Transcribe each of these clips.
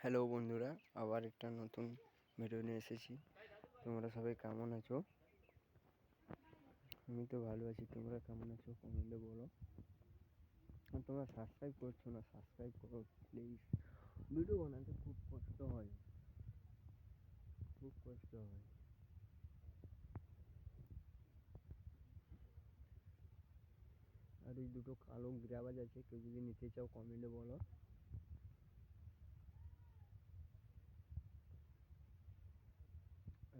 Hello বন্ধুরা, আবার একটা নতুন ভিডিও নিয়ে এসেছি। তোমরা সবাই কেমন আছো? আমি তো ভালো আছি। তোমরা কেমন আছো কমেন্টে বলো। আর তোমরা সাবস্ক্রাইব করছো না, সাবস্ক্রাইব করো প্লিজ। ভিডিও বানাতে খুব কষ্ট হয়, খুব কষ্ট হয়। আর এই দুটো কালো গ্রাবাজ আছে, কেউ যদি নিতে চাও কমেন্টে বলো।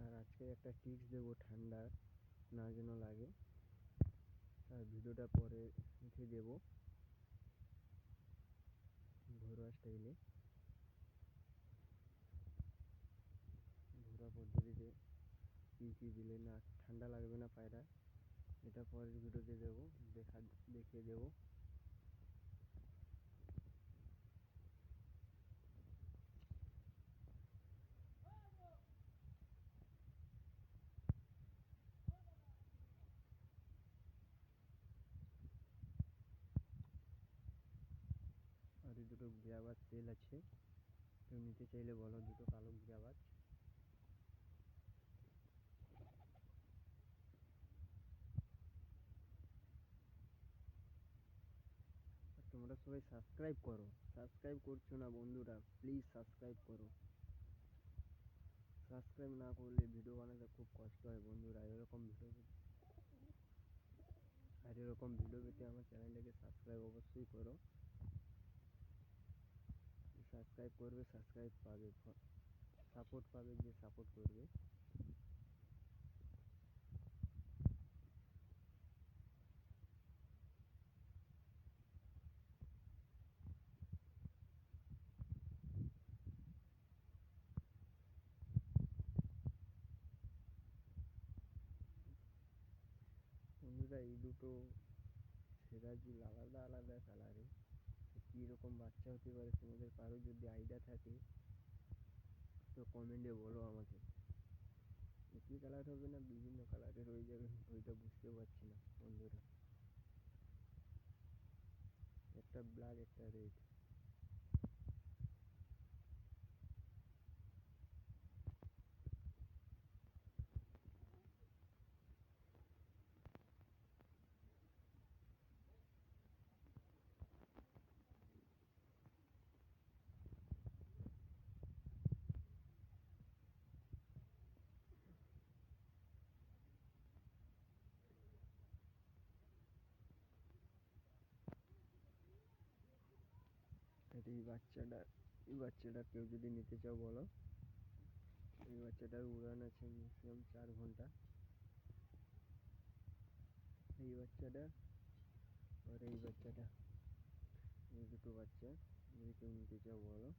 আর আজকে একটা টিপস দেবো, ঠান্ডা না যেন লাগে। আর ভিডিওটা পরে লিখে দেবো ঘরোয়া স্টাইলে, ঘরোয়া পদ্ধতিতে কী কী দিলে না ঠান্ডা লাগবে না পায়রা, এটা পরের ভিডিওতে দেবো, দেখিয়ে দেবো। আর এই দুটো গ্রাবাজ সেল আছে, কেউ নিতে চাইলে বলো। দুটো কালো গ্রাবাজ। আর তোমরা সবাই সাবস্ক্রাইব করো, সাবস্ক্রাইব করছো না বন্ধুরা, প্লিজ সাবস্ক্রাইব করো। সাবস্ক্রাইব না করলে ভিডিও বানাতে খুব কষ্ট হয় বন্ধুরা। এরকম ভিডিও পেতে আমার চ্যানেলটাকে সাবস্ক্রাইব অবশ্যই করো। সাবস্ক্রাইব করবে, সাবস্ক্রাইব পাবে, সাপোর্ট পাবে, যে সাপোর্ট করবে। বন্ধুরা, এই দুটো সিরাজি আলাদা আলাদা কালারে, কীরকম বাচ্চা হতে পারে তোমাদের কারো যদি আইডিয়া থাকে তো কমেন্টে বলো আমাকে। একই কালার হবে না বিভিন্ন কালারের হয়ে যাবে, ওইটা বুঝতে পারছি না বন্ধুরা। একটা ব্ল্যাক, একটা রেড। আর এই বাচ্চাটা কেউ যদি নিতে চাও বলো। এই বাচ্চাটার উড়ান আছে ম্যাক্সিমাম 4 ঘন্টা। এই বাচ্চাটা আর এই বাচ্চাটা, এই দুটো বাচ্চা যদি কেউ নিতে চাও বলো।